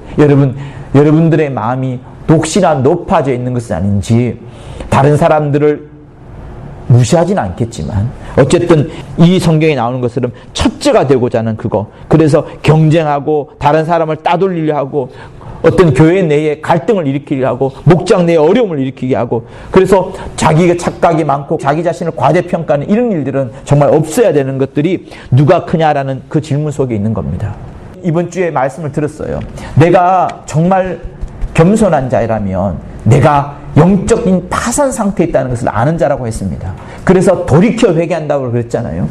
여러분들의 마음이 혹시나 높아져 있는 것은 아닌지 다른 사람들을 무시하지는 않겠지만 어쨌든 이 성경에 나오는 것처럼 첫째가 되고자 하는 그거, 그래서 경쟁하고 다른 사람을 따돌리려 하고 어떤 교회 내에 갈등을 일으키려 하고 목장 내에 어려움을 일으키게 하고 그래서 자기가 착각이 많고 자기 자신을 과대평가하는 이런 일들은 정말 없어야 되는 것들이 누가 크냐라는 그 질문 속에 있는 겁니다. 이번 주에 말씀을 들었어요. 내가 정말 겸손한 자라면 내가 영적인 파산 상태에 있다는 것을 아는 자라고 했습니다. 그래서 돌이켜 회개한다고 그랬잖아요.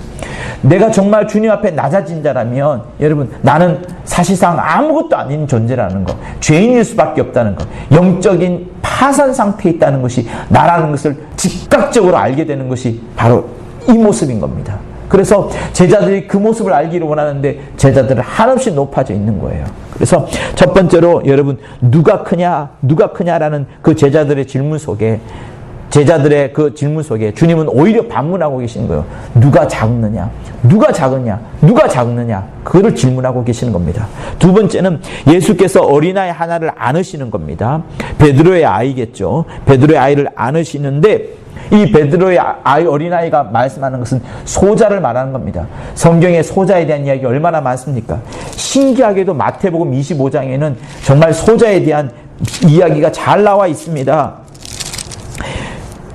내가 정말 주님 앞에 낮아진 자라면 여러분 나는 사실상 아무것도 아닌 존재라는 것, 죄인일 수밖에 없다는 것, 영적인 파산 상태에 있다는 것이 나라는 것을 즉각적으로 알게 되는 것이 바로 이 모습인 겁니다. 그래서 제자들이 그 모습을 알기를 원하는데 제자들은 한없이 높아져 있는 거예요. 그래서 첫 번째로 여러분 누가 크냐라는 그 제자들의 질문 속에 주님은 오히려 반문하고 계시는 거예요. 누가 작느냐, 누가 작으냐, 누가 작느냐, 그거를 질문하고 계시는 겁니다. 두 번째는 예수께서 어린아이 하나를 안으시는 겁니다. 베드로의 아이겠죠. 베드로의 아이를 안으시는데 이 베드로의 어린아이가 말씀하는 것은 소자를 말하는 겁니다. 성경에 소자에 대한 이야기 얼마나 많습니까? 신기하게도 마태복음 25장에는 정말 소자에 대한 이야기가 잘 나와 있습니다.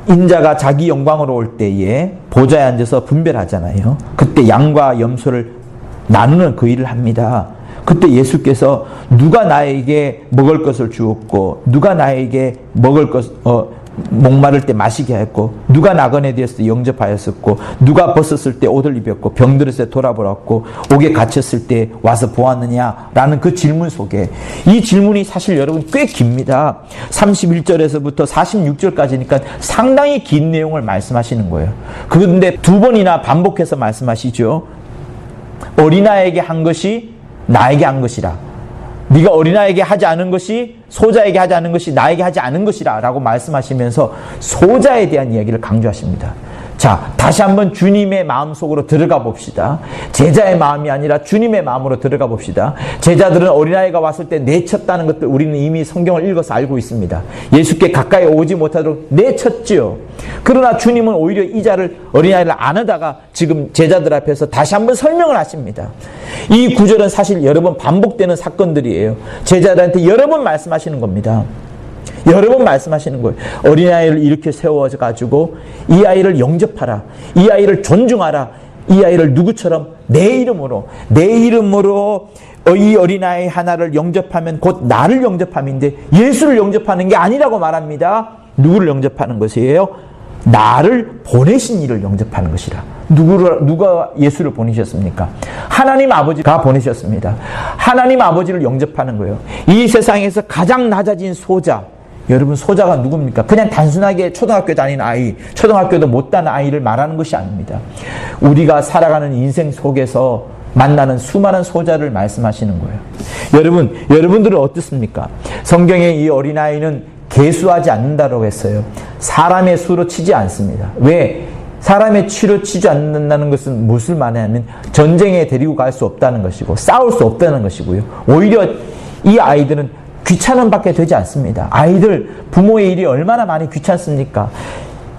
인자가 자기 영광으로 올 때에 보좌에 앉아서 분별하잖아요. 그때 양과 염소를 나누는 그 일을 합니다. 그때 예수께서 누가 나에게 먹을 것을 주었고 누가 나에게 먹을 목마를 때 마시게 하였고 누가 나그네 되었을 때 영접하였었고 누가 벗었을 때 옷을 입혔고 병들었을 때 돌아보았고 옥에 갇혔을 때 와서 보았느냐라는 그 질문 속에 이 질문이 사실 여러분 꽤 깁니다. 31절에서부터 46절까지니까 상당히 긴 내용을 말씀하시는 거예요. 그런데 두 번이나 반복해서 말씀하시죠. 어린아이에게 한 것이 나에게 한 것이라. 네가 어린아이에게 하지 않은 것이 소자에게 하지 않은 것이 나에게 하지 않은 것이라 라고 말씀하시면서 소자에 대한 이야기를 강조하십니다. 자, 다시 한번 주님의 마음속으로 들어가 봅시다. 제자의 마음이 아니라 주님의 마음으로 들어가 봅시다. 제자들은 어린아이가 왔을 때 내쳤다는 것들 우리는 이미 성경을 읽어서 알고 있습니다. 예수께 가까이 오지 못하도록 내쳤지요. 그러나 주님은 오히려 이 자를 어린아이를 안으다가 지금 제자들 앞에서 다시 한번 설명을 하십니다. 이 구절은 사실 여러 번 반복되는 사건들이에요. 제자들한테 여러 번 말씀하시는 겁니다. 여러 번 말씀하시는 거예요. 어린아이를 이렇게 세워가지고 이 아이를 영접하라. 이 아이를 존중하라. 이 아이를 누구처럼 내 이름으로 이 어린아이 하나를 영접하면 곧 나를 영접함인데 예수를 영접하는 게 아니라고 말합니다. 누구를 영접하는 것이에요? 나를 보내신 이를 영접하는 것이라. 누가 예수를 보내셨습니까? 하나님 아버지가 보내셨습니다. 하나님 아버지를 영접하는 거예요. 이 세상에서 가장 낮아진 소자. 여러분 소자가 누굽니까? 그냥 단순하게 초등학교 다니는 아이, 초등학교도 못다는 아이를 말하는 것이 아닙니다. 우리가 살아가는 인생 속에서 만나는 수많은 소자를 말씀하시는 거예요. 여러분들은 어떻습니까? 성경에 이 어린아이는 계수하지 않는다고 했어요. 사람의 수로 치지 않습니다. 왜? 사람의 치로 치지 않는다는 것은 무엇을 말하냐면 전쟁에 데리고 갈 수 없다는 것이고 싸울 수 없다는 것이고요. 오히려 이 아이들은 귀찮음 밖에 되지 않습니다. 아이들 부모의 일이 얼마나 많이 귀찮습니까?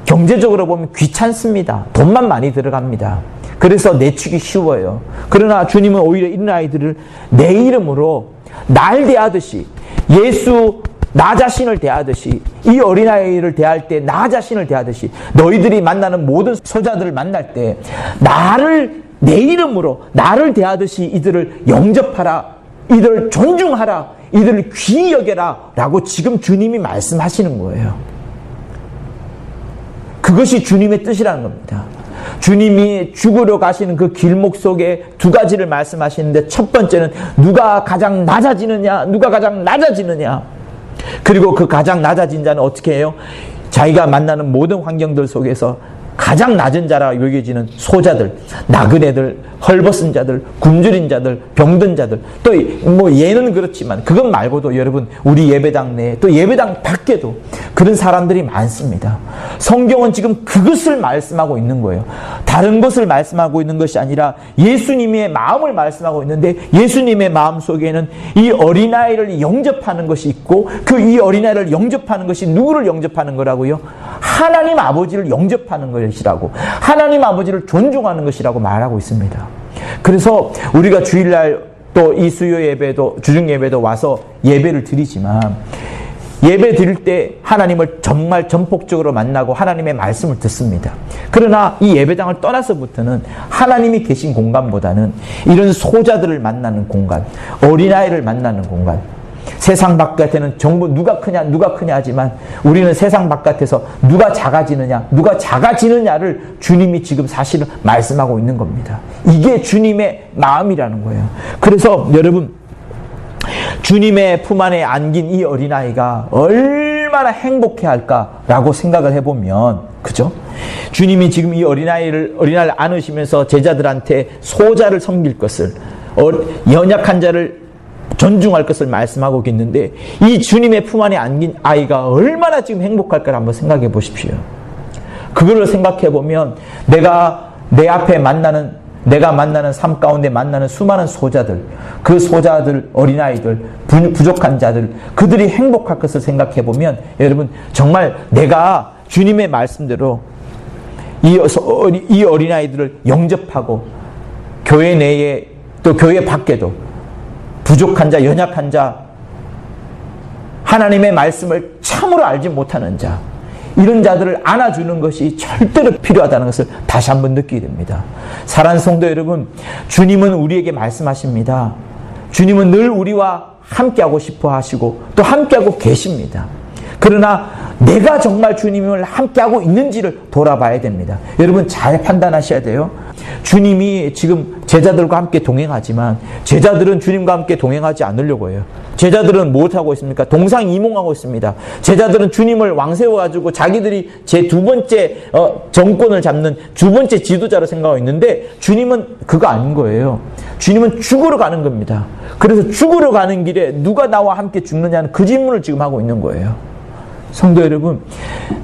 경제적으로 보면 귀찮습니다. 돈만 많이 들어갑니다. 그래서 내치기 쉬워요. 그러나 주님은 오히려 이런 아이들을 내 이름으로 날 대하듯이 예수 나 자신을 대하듯이, 이 어린아이를 대할 때 나 자신을 대하듯이, 너희들이 만나는 모든 소자들을 만날 때 나를, 내 이름으로 나를 대하듯이 이들을 영접하라, 이들을 존중하라, 이들을 귀히 여겨라 라고 지금 주님이 말씀하시는 거예요. 그것이 주님의 뜻이라는 겁니다. 주님이 죽으러 가시는 그 길목 속에 두 가지를 말씀하시는데, 첫 번째는 누가 가장 낮아지느냐, 누가 가장 낮아지느냐. 그리고 그 가장 낮아진 자는 어떻게 해요? 자기가 만나는 모든 환경들 속에서 가장 낮은 자라 여겨지는 소자들, 나그네들, 헐벗은 자들, 굶주린 자들, 병든 자들, 또 뭐 얘는 그렇지만 그것 말고도 여러분 우리 예배당 내에 또 예배당 밖에도 그런 사람들이 많습니다. 성경은 지금 그것을 말씀하고 있는 거예요. 다른 것을 말씀하고 있는 것이 아니라 예수님의 마음을 말씀하고 있는데, 예수님의 마음 속에는 이 어린아이를 영접하는 것이 있고, 그 이 어린아이를 영접하는 것이 누구를 영접하는 거라고요? 하나님 아버지를 영접하는 것이라고, 하나님 아버지를 존중하는 것이라고 말하고 있습니다. 그래서 우리가 주일날 또 이 수요 예배도, 주중 예배도 와서 예배를 드리지만, 예배 드릴 때 하나님을 정말 전폭적으로 만나고 하나님의 말씀을 듣습니다. 그러나 이 예배당을 떠나서부터는 하나님이 계신 공간보다는 이런 소자들을 만나는 공간, 어린아이를 만나는 공간, 세상 바깥에는 전부 누가 크냐 하지만 우리는 세상 바깥에서 누가 작아지느냐를 주님이 지금 사실은 말씀하고 있는 겁니다. 이게 주님의 마음이라는 거예요. 그래서 여러분, 주님의 품 안에 안긴 이 어린아이가 얼마나 행복해 할까라고 생각을 해보면, 그죠? 주님이 지금 이 어린아이를 안으시면서 제자들한테 소자를 섬길 것을, 연약한 자를 존중할 것을 말씀하고 있는데, 이 주님의 품 안에 안긴 아이가 얼마나 지금 행복할까를 한번 생각해 보십시오. 그거를 생각해 보면 내가 만나는 삶 가운데 만나는 수많은 소자들, 그 소자들, 어린아이들, 부족한 자들, 그들이 행복할 것을 생각해 보면 여러분, 정말 내가 주님의 말씀대로 이 어린아이들을 영접하고 교회 내에 또 교회 밖에도 부족한 자, 연약한 자, 하나님의 말씀을 참으로 알지 못하는 자, 이런 자들을 안아주는 것이 절대로 필요하다는 것을 다시 한번 느끼게 됩니다. 사랑하는 성도 여러분, 주님은 우리에게 말씀하십니다. 주님은 늘 우리와 함께하고 싶어 하시고 또 함께하고 계십니다. 그러나 내가 정말 주님을 함께하고 있는지를 돌아봐야 됩니다. 여러분, 잘 판단하셔야 돼요. 주님이 지금 제자들과 함께 동행하지만 제자들은 주님과 함께 동행하지 않으려고 해요. 제자들은 무엇하고 있습니까? 동상이몽하고 있습니다. 제자들은 주님을 왕세워가지고 자기들이 제 두 번째 정권을 잡는 두 번째 지도자로 생각하고 있는데, 주님은 그거 아닌 거예요. 주님은 죽으러 가는 겁니다. 그래서 죽으러 가는 길에 누가 나와 함께 죽느냐는 그 질문을 지금 하고 있는 거예요. 성도 여러분,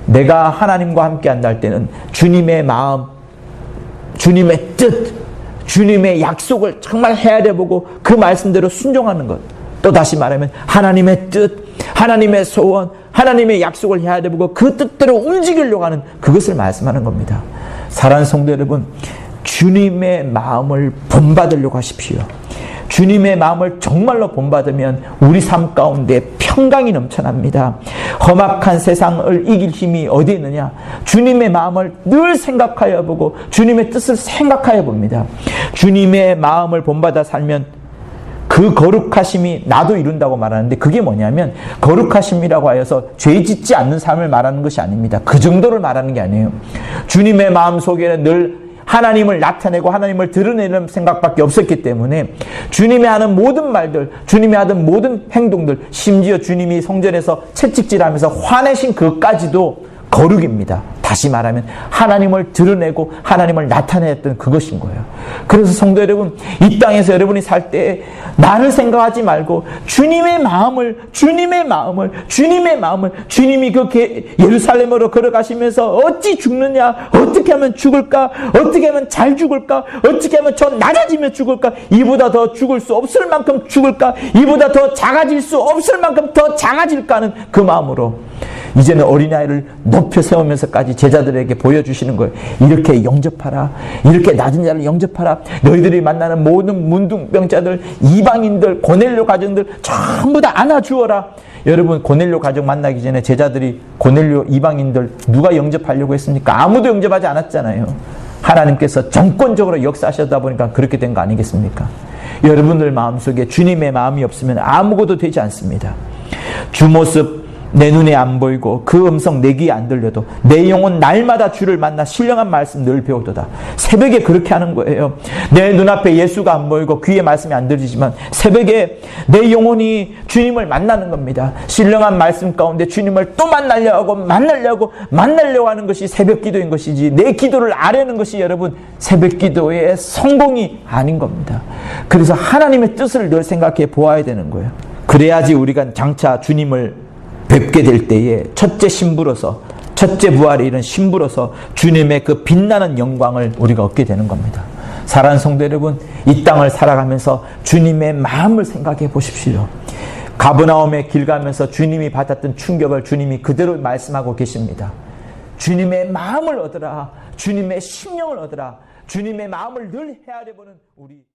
내가 하나님과 함께 한다 때는 주님의 마음, 주님의 뜻, 주님의 약속을 정말 헤아려보고 그 말씀대로 순종하는 것. 또 다시 말하면 하나님의 뜻, 하나님의 소원, 하나님의 약속을 헤아려보고 그 뜻대로 움직이려고 하는 그것을 말씀하는 겁니다. 사랑하는 성도 여러분, 주님의 마음을 본받으려고 하십시오. 주님의 마음을 정말로 본받으면 우리 삶 가운데 평강이 넘쳐납니다. 험악한 세상을 이길 힘이 어디 있느냐? 주님의 마음을 늘 생각하여 보고 주님의 뜻을 생각하여 봅니다. 주님의 마음을 본받아 살면 그 거룩하심이 나도 이룬다고 말하는데, 그게 뭐냐면 거룩하심이라고 하여서 죄 짓지 않는 삶을 말하는 것이 아닙니다. 그 정도를 말하는 게 아니에요. 주님의 마음 속에는 늘 하나님을 나타내고 하나님을 드러내는 생각밖에 없었기 때문에 주님이 하는 모든 말들, 주님이 하던 모든 행동들, 심지어 주님이 성전에서 채찍질하면서 화내신 그것까지도 거룩입니다. 다시 말하면 하나님을 드러내고 하나님을 나타냈던 그것인 거예요. 그래서 성도 여러분, 이 땅에서 여러분이 살 때 나를 생각하지 말고 주님의 마음을 주님이 그 예루살렘으로 걸어가시면서 어찌 죽느냐, 어떻게 하면 죽을까, 어떻게 하면 잘 죽을까, 어떻게 하면 저 낮아지면 죽을까, 이보다 더 죽을 수 없을 만큼 죽을까, 이보다 더 작아질 수 없을 만큼 더 작아질까 하는 그 마음으로 이제는 어린아이를 높여 세우면서까지 제자들에게 보여주시는 거예요. 이렇게 영접하라. 이렇게 낮은 자를 영접하라. 너희들이 만나는 모든 문둥병자들, 이방인들, 고넬료 가정들 전부 다 안아주어라. 여러분, 고넬료 가정 만나기 전에 제자들이 고넬료 이방인들 누가 영접하려고 했습니까? 아무도 영접하지 않았잖아요. 하나님께서 정권적으로 역사하셨다 보니까 그렇게 된 거 아니겠습니까? 여러분들 마음속에 주님의 마음이 없으면 아무것도 되지 않습니다. 주 모습 내 눈에 안 보이고 그 음성 내 귀에 안 들려도 내 영혼 날마다 주를 만나 신령한 말씀 늘 배우도다. 새벽에 그렇게 하는 거예요. 내 눈앞에 예수가 안 보이고 귀에 말씀이 안 들리지만 새벽에 내 영혼이 주님을 만나는 겁니다. 신령한 말씀 가운데 주님을 또 만나려고 하는 것이 새벽 기도인 것이지, 내 기도를 아뢰는 것이 여러분 새벽 기도의 성공이 아닌 겁니다. 그래서 하나님의 뜻을 늘 생각해 보아야 되는 거예요. 그래야지 우리가 장차 주님을 뵙게 될 때에 첫째 신부로서, 첫째 부활에 이른 신부로서 주님의 그 빛나는 영광을 우리가 얻게 되는 겁니다. 사랑하는 성도 여러분, 이 땅을 살아가면서 주님의 마음을 생각해 보십시오. 가버나움의 길 가면서 주님이 받았던 충격을 주님이 그대로 말씀하고 계십니다. 주님의 마음을 얻으라. 주님의 심령을 얻으라. 주님의 마음을 늘 헤아려 보는 우리